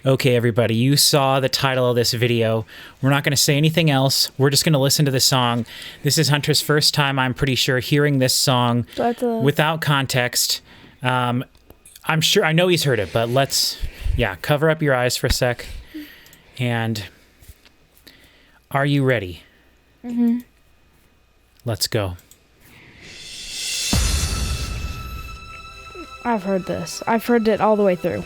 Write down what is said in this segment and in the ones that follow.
Okay, everybody, you saw the title of this video. We're not going to say anything else. We're just going to listen to the song. This is Hunter's first time, I'm pretty sure, hearing this song without context. I'm sure, I know he's heard it, but let's, cover up your eyes for a sec. And are you ready? Mm-hmm. Let's go. I've heard this. I've heard it all the way through.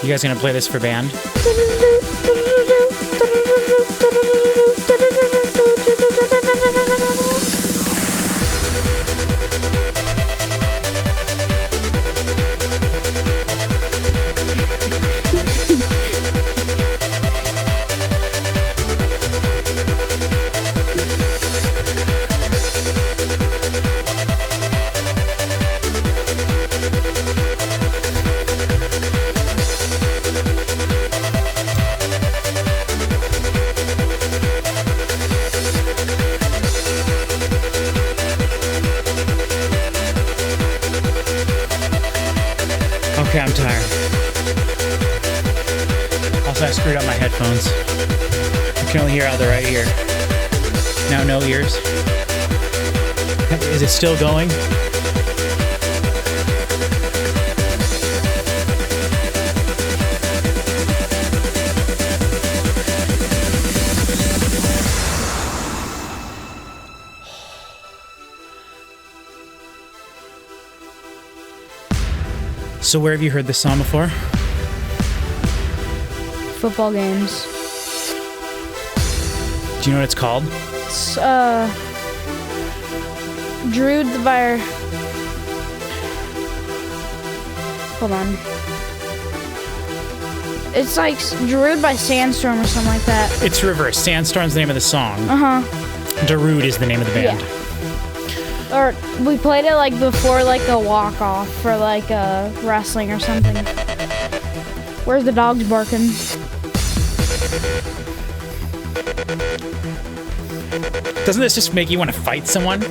You guys gonna play this for band? Okay, I'm tired. Also, I screwed up my headphones. I can only hear out the right ear. Now no ears. Is it still going? So where have you heard this song before? Football games. Do you know what it's called? It's, Darude by... Hold on. It's like Darude by Sandstorm or something like that. It's reverse. Sandstorm's the name of the song. Uh-huh. Darude is the name of the band. Yeah. Or we played it like before like a walk-off for like wrestling or something. Where's the dogs barking? Doesn't this just make you want to fight someone?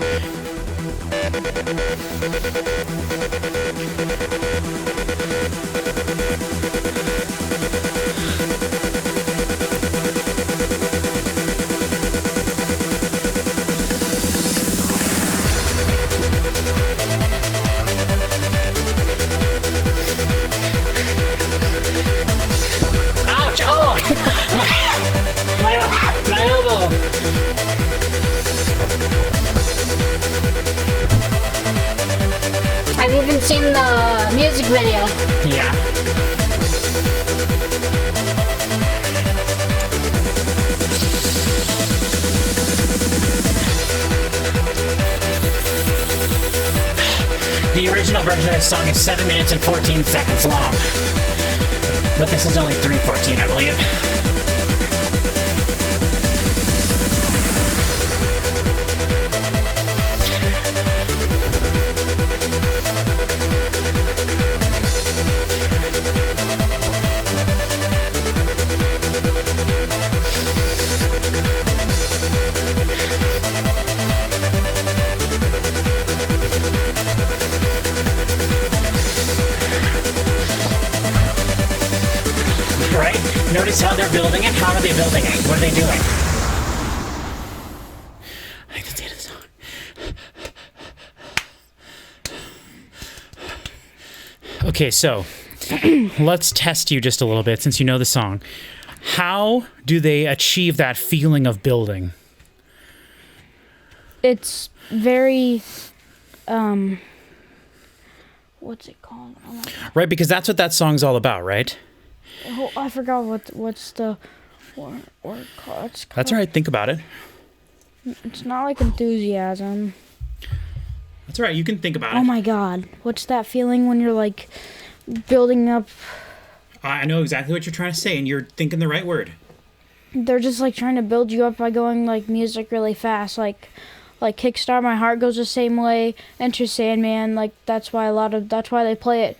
Ouch! Oh! my elbow! I've even seen the music video. Yeah. The original version of this song is 7 minutes and 14 seconds long. But this is only 3:14, I believe. Right? Notice how they're building it. How are they building it? What are they doing? I think that's the end of the song. Okay, so let's test you just a little bit since you know the song. How do they achieve that feeling of building? It's very, what's it called? Oh my God. Right, because that's what that song's all about, right? Oh, I forgot what's the word called. It's called. That's all right. Think about it. It's not like enthusiasm. That's all right. You can think about Oh it. my God. What's that feeling when you're like building up? I know exactly what you're trying to say, and you're thinking the right word. They're just like trying to build you up by going like music really fast. Like Kickstart My Heart goes the same way. Enter Sandman. Like that's why they play it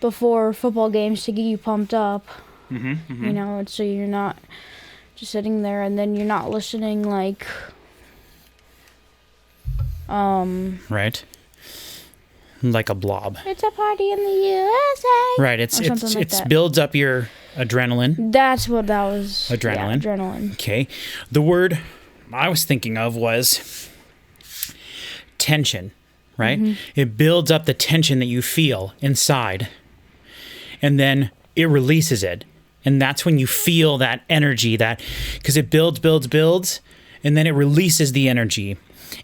before football games to get you pumped up. You know, so you're not just sitting there, and then you're not listening like, right, like a blob. It's a party in the USA. Right. It's builds up your adrenaline. That's what that was. Adrenaline. Yeah, adrenaline. Okay. The word I was thinking of was tension. Right. It builds up the tension that you feel inside, and then it releases it. And that's when you feel that energy, because it builds, and then it releases the energy.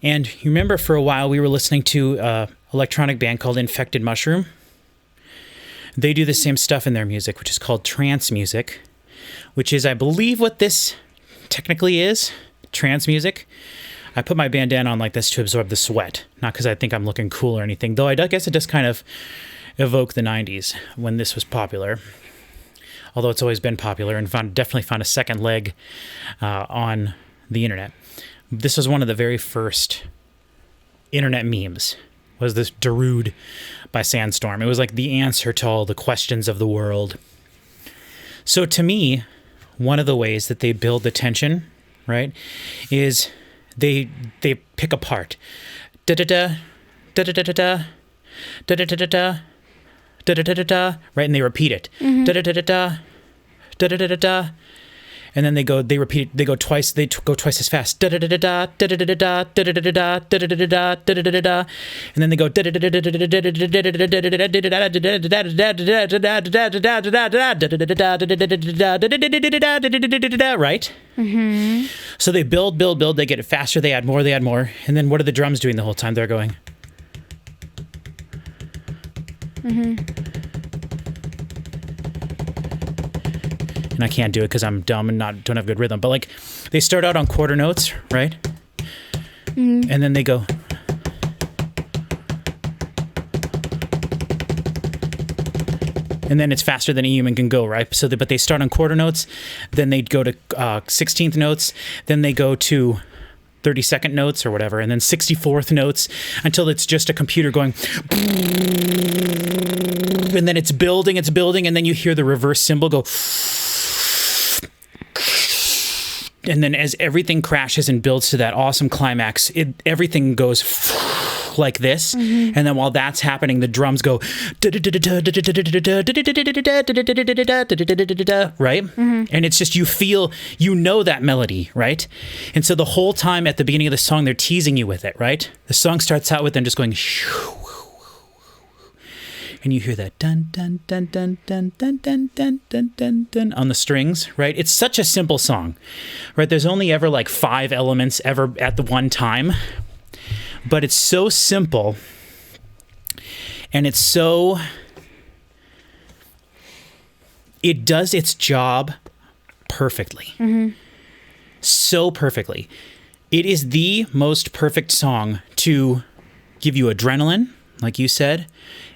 And you remember for a while we were listening to an electronic band called Infected Mushroom. They do the same stuff in their music, which is called trance music, which is, I believe, what this technically is, trance music. I put my bandana on like this to absorb the sweat, not because I think I'm looking cool or anything, though I guess it does kind of evoke the 90s when this was popular. Although it's always been popular and definitely found a second leg on the internet. This was one of the very first internet memes, was this Darude by Sandstorm. It was like the answer to all the questions of the world. So to me, one of the ways that they build the tension, right, is they pick apart. Da-da-da, da-da-da-da-da, da-da-da-da-da, da-da-da-da-da, right, and they repeat it. Da-da-da-da-da, da-da-da-da-da. And then they repeat it, they go twice as fast. Da-da-da-da-da, da-da-da-da-da, da-da-da-da-da, da-da-da-da-da, da-da-da-da-da. And then they go right? So they build, they get it faster, they add more. And then what are the drums doing the whole time? They're going. And I can't do it because I'm dumb and don't have good rhythm. But like, they start out on quarter notes, right? And then they go. And then it's faster than a human can go, right? So, but they start on quarter notes, then they go to 16th notes, then they go to 32nd notes or whatever, and then 64th notes until it's just a computer going. And then it's building, and then you hear the reverse cymbal go. And then as everything crashes and builds to that awesome climax, everything goes like this. And then while that's happening, the drums go right? And it's just, you know that melody, right? And so the whole time at the beginning of the song, they're teasing you with it, right? The song starts out with them just going and you hear that dun dun dun dun dun dun dun dun dun dun dun on the strings, right? It's such a simple song, right? There's only ever like 5 elements ever at the one time, but it's so simple, and it does its job perfectly. So perfectly. It is the most perfect song to give you adrenaline, like you said,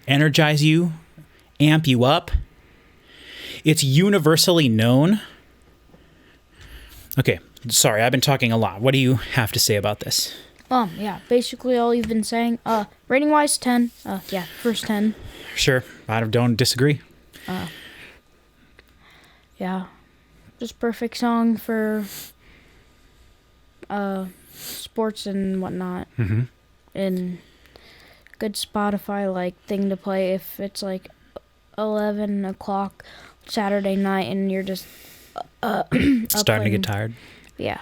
energize you, amp you up. It's universally known. Okay, sorry, I've been talking a lot. What do you have to say about this? Yeah, basically all you've been saying. Rating wise, 10. Yeah, first 10. Sure, I don't disagree. Yeah, just perfect song for sports and whatnot. And good Spotify like thing to play if it's like 11 o'clock Saturday night and you're just starting to get tired. Yeah.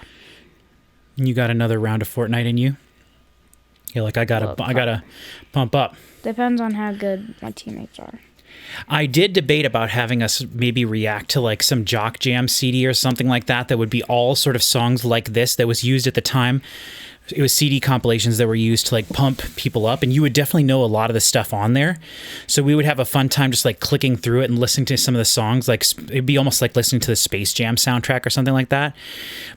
And you got another round of Fortnite in you? You're like, I gotta pump up. Depends on how good my teammates are. I did debate about having us maybe react to like some Jock Jam CD or something like that would be all sort of songs like this that was used at the time. It was CD compilations that were used to like pump people up, and you would definitely know a lot of the stuff on there. So we would have a fun time just like clicking through it and listening to some of the songs. Like it'd be almost like listening to the Space Jam soundtrack or something like that.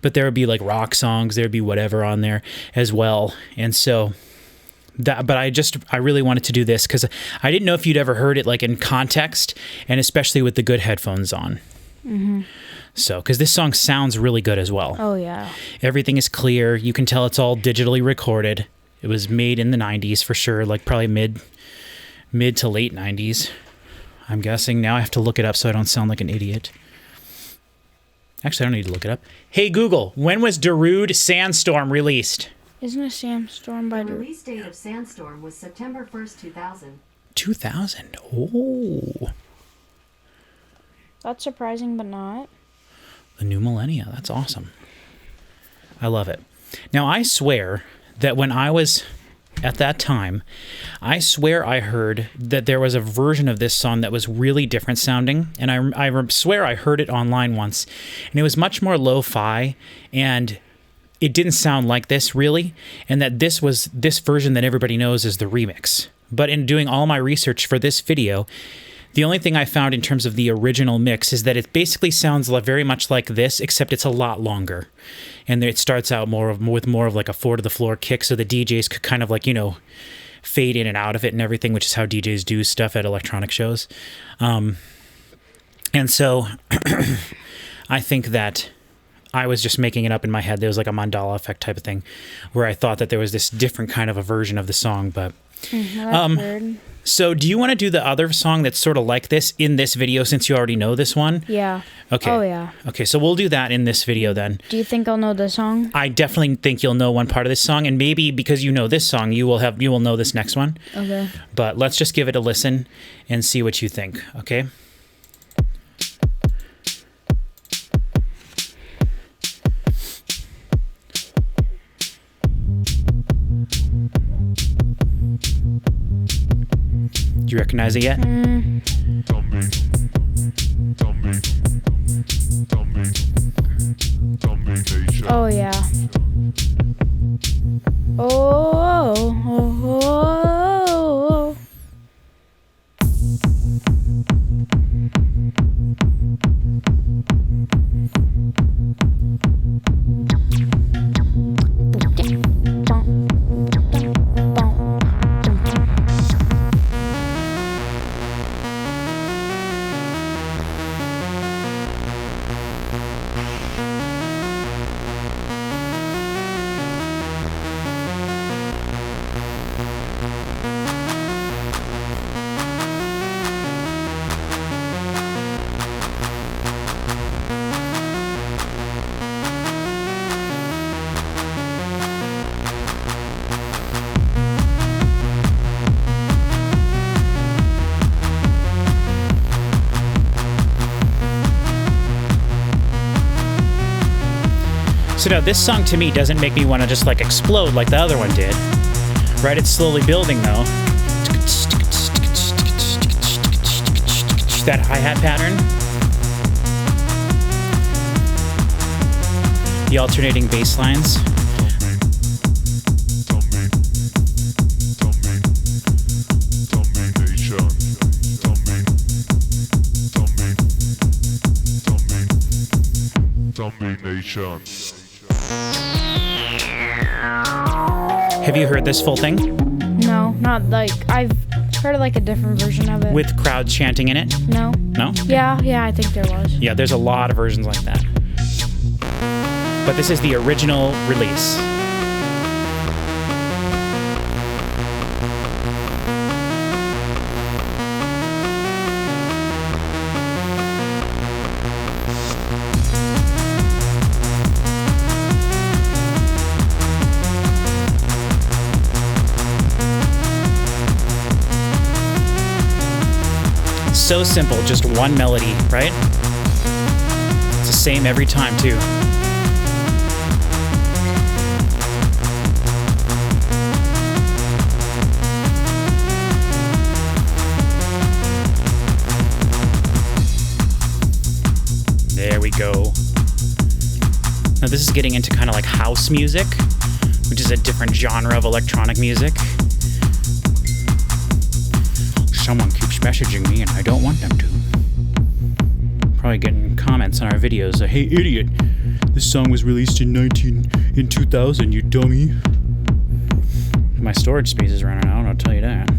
But there would be like rock songs, there'd be whatever on there as well. And so but I really wanted to do this because I didn't know if you'd ever heard it like in context, and especially with the good headphones on. So, because this song sounds really good as well. Oh, yeah. Everything is clear. You can tell it's all digitally recorded. It was made in the 90s for sure, like probably mid to late 90s. I'm guessing. Now I have to look it up so I don't sound like an idiot. Actually, I don't need to look it up. Hey, Google, when was Darude Sandstorm released? Isn't a Sandstorm by The release date of Sandstorm was September 1st, 2000. 2000. Oh. That's surprising, but not. The new millennia. That's awesome. I love it. Now, I swear that when I was at that time, I swear I heard that there was a version of this song that was really different sounding. And I swear I heard it online once. And it was much more lo-fi. And it didn't sound like this, really. And that this was this version that everybody knows is the remix. But in doing all my research for this video, the only thing I found in terms of the original mix is that it basically sounds very much like this, except it's a lot longer. And it starts out with more of like a 4-to-the-floor kick, so the DJs could kind of like, fade in and out of it and everything, which is how DJs do stuff at electronic shows. And so I think that I was just making it up in my head. There was like a mandala effect type of thing where I thought that there was this different kind of a version of the song, but... That's weird. So do you want to do the other song that's sort of like this in this video since you already know this one? Yeah. Okay. Oh, yeah. Okay, so we'll do that in this video then. Do you think I'll know the song? I definitely think you'll know one part of this song, and maybe because you know this song, you will know this next one. Okay. But let's just give it a listen and see what you think, okay? Do you recognize it yet? Oh, yeah. Oh. So now this song to me doesn't make me want to just like explode like the other one did. Right? It's slowly building though. That hi-hat pattern. The alternating bass lines. Have you heard this full thing? No, not like I've heard like a different version of it. With crowds chanting in it? No. No? Yeah, I think there was. Yeah, there's a lot of versions like that. But this is the original release. So simple, just one melody, right? It's the same every time, too. There we go. Now this is getting into kind of like house music, which is a different genre of electronic music. Someone keeps messaging me and I don't want them to. Probably getting comments on our videos. Hey, idiot! This song was released in 2000, you dummy. My storage space is running out, I'll tell you that.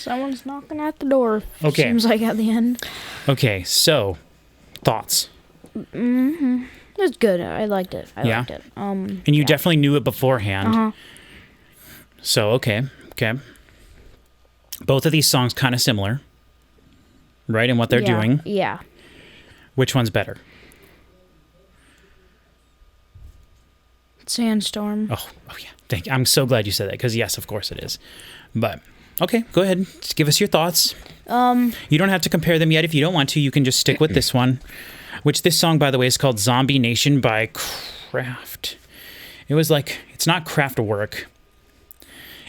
Someone's knocking at the door. Okay. Seems like at the end. Okay, so thoughts. It's good. I liked it. I liked it. And you definitely knew it beforehand. So okay. Both of these songs kind of similar, right? In what they're doing. Yeah. Which one's better? Sandstorm. Oh yeah. I'm so glad you said that because yes, of course it is. But okay, go ahead. Just give us your thoughts. You don't have to compare them yet. If you don't want to, you can just stick with this one. Which this song, by the way, is called Zombie Nation by Kraft. It was like, it's not Kraftwerk.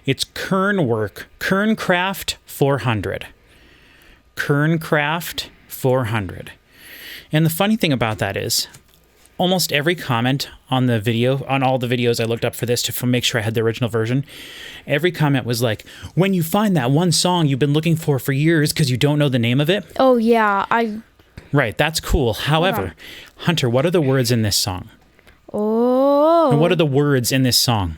It's Kernwerk. Kernkraft 400. Kernkraft 400. And the funny thing about that is, almost every comment on the video, on all the videos I looked up for this to make sure I had the original version, every comment was like, when you find that one song you've been looking for years because you don't know the name of it. Oh, yeah. Right, that's cool. However, Hunter, what are the words in this song? Oh. And what are the words in this song?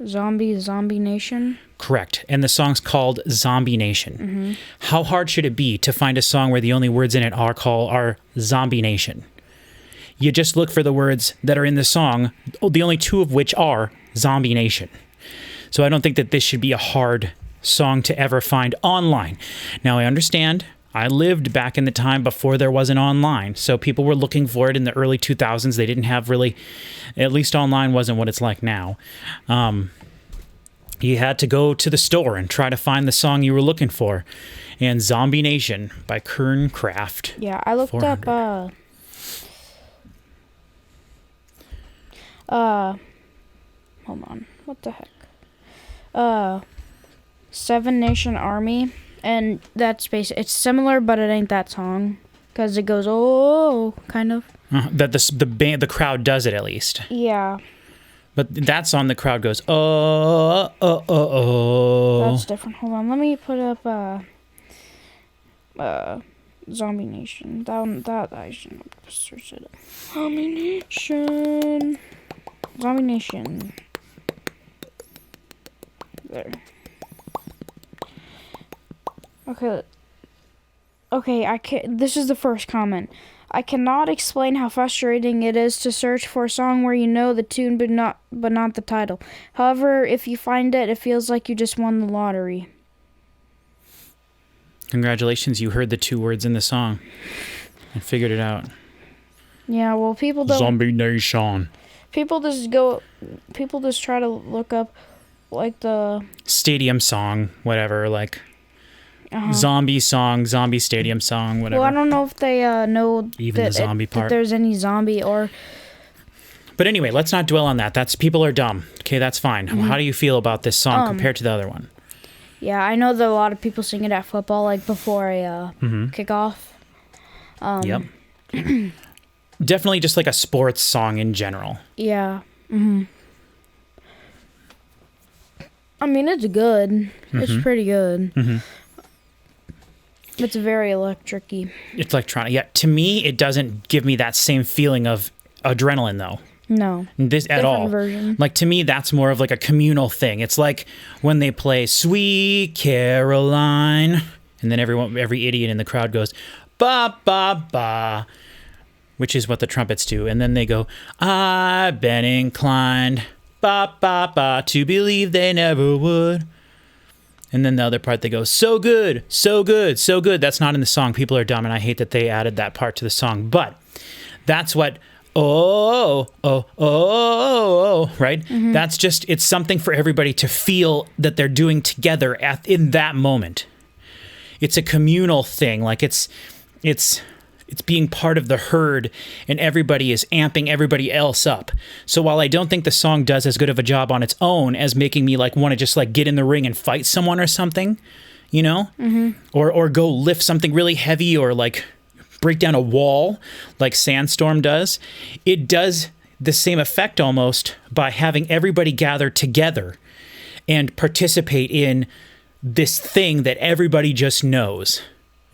Zombie Nation. Correct. And the song's called Zombie Nation. How hard should it be to find a song where the only words in it are Zombie Nation? You just look for the words that are in the song, the only two of which are Zombie Nation. So I don't think that this should be a hard song to ever find online. Now, I understand. I lived back in the time before there was an online. So people were looking for it in the early 2000s. They didn't have really, at least online wasn't what it's like now. You had to go to the store and try to find the song you were looking for. And Zombie Nation by Kernkraft. Yeah, I looked 400. Hold on. What the heck? Seven Nation Army. And that's basically, it's similar, but it ain't that song. Because it goes, oh, kind of. That the crowd does it at least. Yeah. But that song, the crowd goes, oh. That's different. Hold on, let me put up Zombie Nation. That I shouldn't search it. Zombie Nation. There. Okay. This is the first comment. I cannot explain how frustrating it is to search for a song where you know the tune but not the title. However, if you find it, it feels like you just won the lottery. Congratulations, you heard the two words in the song and figured it out. Yeah, well, people don't... Zombie Nation. People just try to look up, like, the... Stadium song, whatever, like... Zombie song, zombie stadium song, whatever. Well, I don't know if they know even the zombie part. That there's any zombie or... But anyway, let's not dwell on that. People are dumb. Okay, that's fine. How do you feel about this song compared to the other one? Yeah, I know that a lot of people sing it at football, like before a kickoff. Yep. Definitely just like a sports song in general. Yeah. I mean, it's good. It's pretty good. It's very electric-y. It's electronic. Yeah, to me, it doesn't give me that same feeling of adrenaline, though. No. This at all. Version. Like, to me, that's more of like a communal thing. It's like when they play Sweet Caroline, and then every idiot in the crowd goes, ba, ba, ba, which is what the trumpets do. And then they go, I've been inclined, ba, ba, ba, to believe they never would. And then the other part, they go, so good, so good, so good. That's not in the song. People are dumb, and I hate that they added that part to the song. But that's what, right? That's just, it's something for everybody to feel that they're doing together in that moment. It's a communal thing. Like it's being part of the herd, and everybody is amping everybody else up. So while I don't think the song does as good of a job on its own as making me like want to just like get in the ring and fight someone or something, you know, or go lift something really heavy or like break down a wall like Sandstorm does, it does the same effect almost by having everybody gather together and participate in this thing that everybody just knows,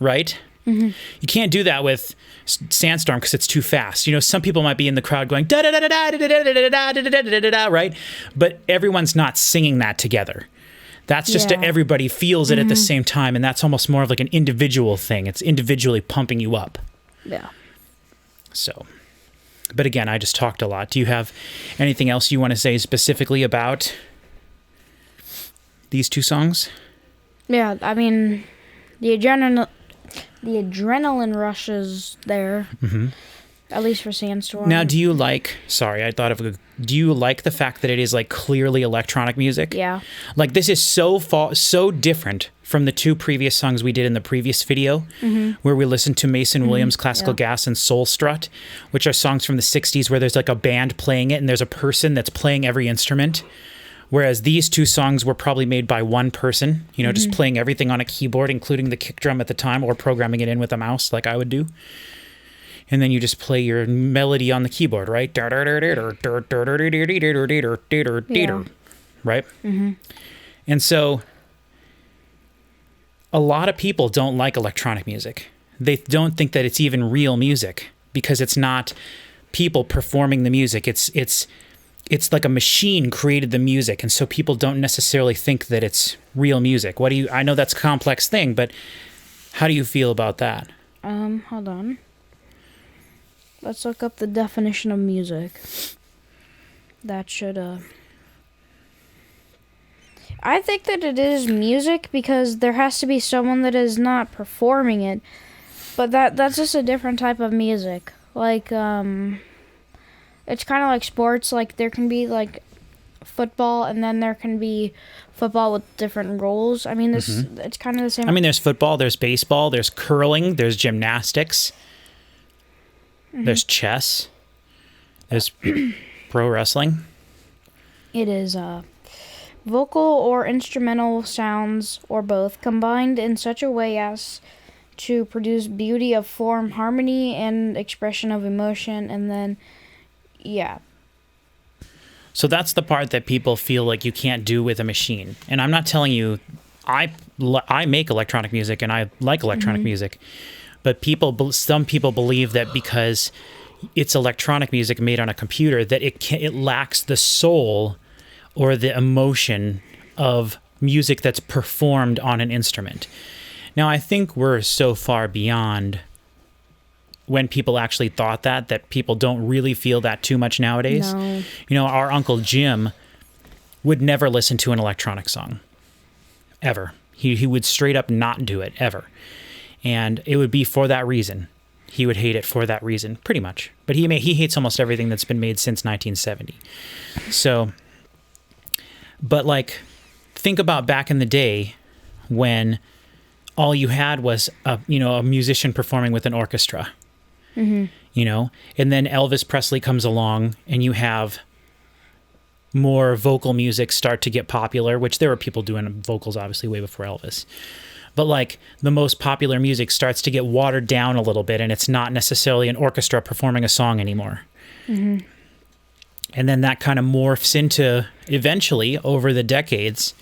right? You can't do that with Sandstorm because it's too fast. You know, some people might be in the crowd going da da da da da da da da da da da da da, right? But everyone's not singing that together. That's just everybody feels it at the same time, and that's almost more of like an individual thing. It's individually pumping you up. Yeah. So, but again, I just talked a lot. Do you have anything else you want to say specifically about these two songs? Yeah, I mean, the adrenaline rush is there. At least for Sandstorm. Now, do you like... Sorry, I thought of a... Do you like the fact that it is like clearly electronic music? Yeah. Like this is so different from the two previous songs we did in the previous video, where we listened to Mason Williams' Classical Gas and Soul Strut, which are songs from the 60s where there's like a band playing it and there's a person that's playing every instrument. Whereas these two songs were probably made by one person, you know, just playing everything on a keyboard, including the kick drum at the time, or programming it in with a mouse like I would do. And then you just play your melody on the keyboard, right? Right? And so a lot of people don't like electronic music. They don't think that it's even real music because it's not people performing the music. It's like a machine created the music, and so people don't necessarily think that it's real music. I know that's a complex thing, but how do you feel about that? Hold on. Let's look up the definition of music. That should, I think that it is music because there has to be someone that is not performing it. But that's just a different type of music. Like, it's kind of like sports. Like, there can be, like, football, and then there can be football with different roles. I mean, it's kind of the same. I mean, there's football, there's baseball, there's curling, there's gymnastics. There's chess. There's pro wrestling. It is vocal or instrumental sounds, or both, combined in such a way as to produce beauty of form, harmony, and expression of emotion, and then, yeah. So that's the part that people feel like you can't do with a machine. And I'm not telling you, I make electronic music, and I like electronic music. But some people believe that because it's electronic music made on a computer, that it lacks the soul or the emotion of music that's performed on an instrument. Now, I think we're so far beyond when people actually thought that people don't really feel that too much nowadays. No. You know, our Uncle Jim would never listen to an electronic song, ever. He would straight up not do it, ever. And it would be for that reason. He would hate it for that reason, pretty much. But he hates almost everything that's been made since 1970. So, but like, think about back in the day when all you had was a musician performing with an orchestra. You know, and then Elvis Presley comes along, and you have more vocal music start to get popular, which there were people doing vocals obviously way before Elvis. But like the most popular music starts to get watered down a little bit, and it's not necessarily an orchestra performing a song anymore. And then that kind of morphs into, eventually, over the decades,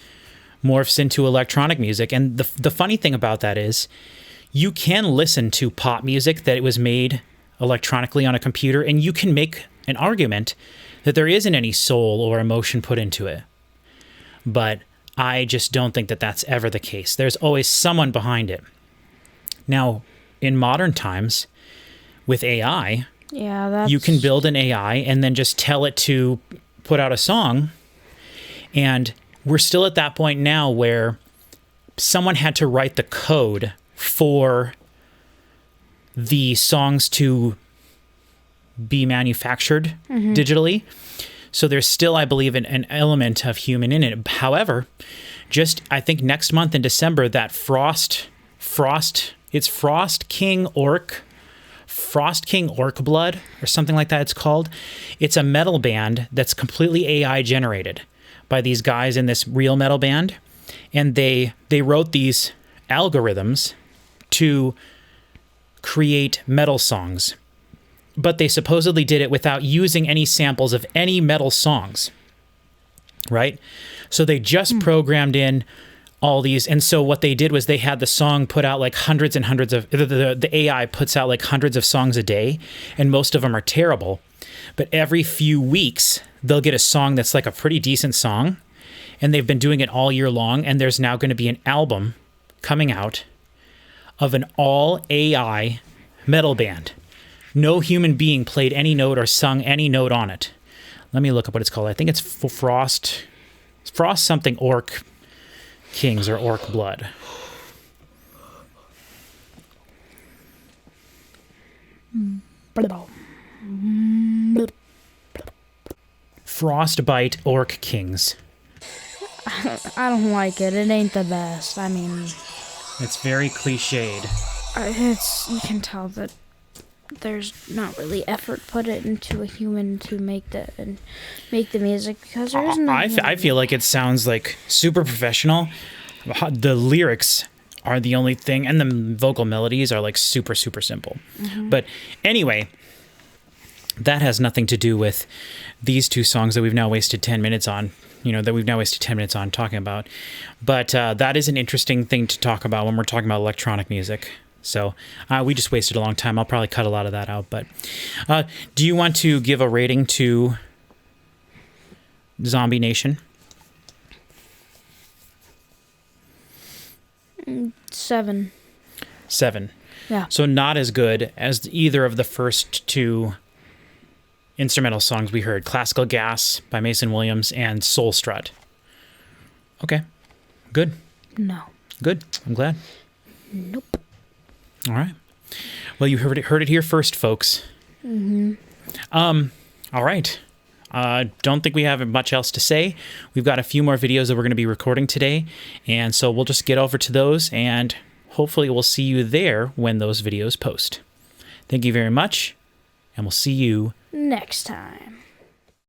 morphs into electronic music. And the funny thing about that is you can listen to pop music that it was made electronically on a computer, and you can make an argument that there isn't any soul or emotion put into it. But I just don't think that that's ever the case. There's always someone behind it. Now, in modern times, with AI, you can build an AI and then just tell it to put out a song. And we're still at that point now where someone had to write the code for the songs to be manufactured digitally. So there's still, I believe, an element of human in it. However, I think next month in December, that Frost King Orc Blood, or something like that it's called. It's a metal band that's completely AI generated by these guys in this real metal band. And they wrote these algorithms to create metal songs. But they supposedly did it without using any samples of any metal songs, right? So they just programmed in all these. And so what they did was they had the song put out like hundreds and hundreds of, the AI puts out like hundreds of songs a day, and most of them are terrible. But every few weeks, they'll get a song that's like a pretty decent song, and they've been doing it all year long, and there's now going to be an album coming out of an all AI metal band. No human being played any note or sung any note on it. Let me look up what it's called. I think it's Frost something Orc Kings or Orc Blood. Frostbite Orc Kings. I don't like it. It ain't the best. I mean, it's very cliched. You can tell that there's not really effort put into a human to make the music, because there isn't. I feel like it sounds like super professional. The lyrics are the only thing, and the vocal melodies are like super simple. But anyway, that has nothing to do with these two songs that we've now wasted 10 minutes on. Talking about. But that is an interesting thing to talk about when we're talking about electronic music. So we just wasted a long time. I'll probably cut a lot of that out. But do you want to give a rating to Zombie Nation? 7. 7. Yeah. So not as good as either of the first two instrumental songs we heard, Classical Gas by Mason Williams and Soul Strut. Okay. Good. No. Good. I'm glad. Nope. All right. Well, you heard it here first, folks. All right. Don't think we have much else to say. We've got a few more videos that we're going to be recording today, and so we'll just get over to those, and hopefully we'll see you there when those videos post. Thank you very much, and we'll see you next time.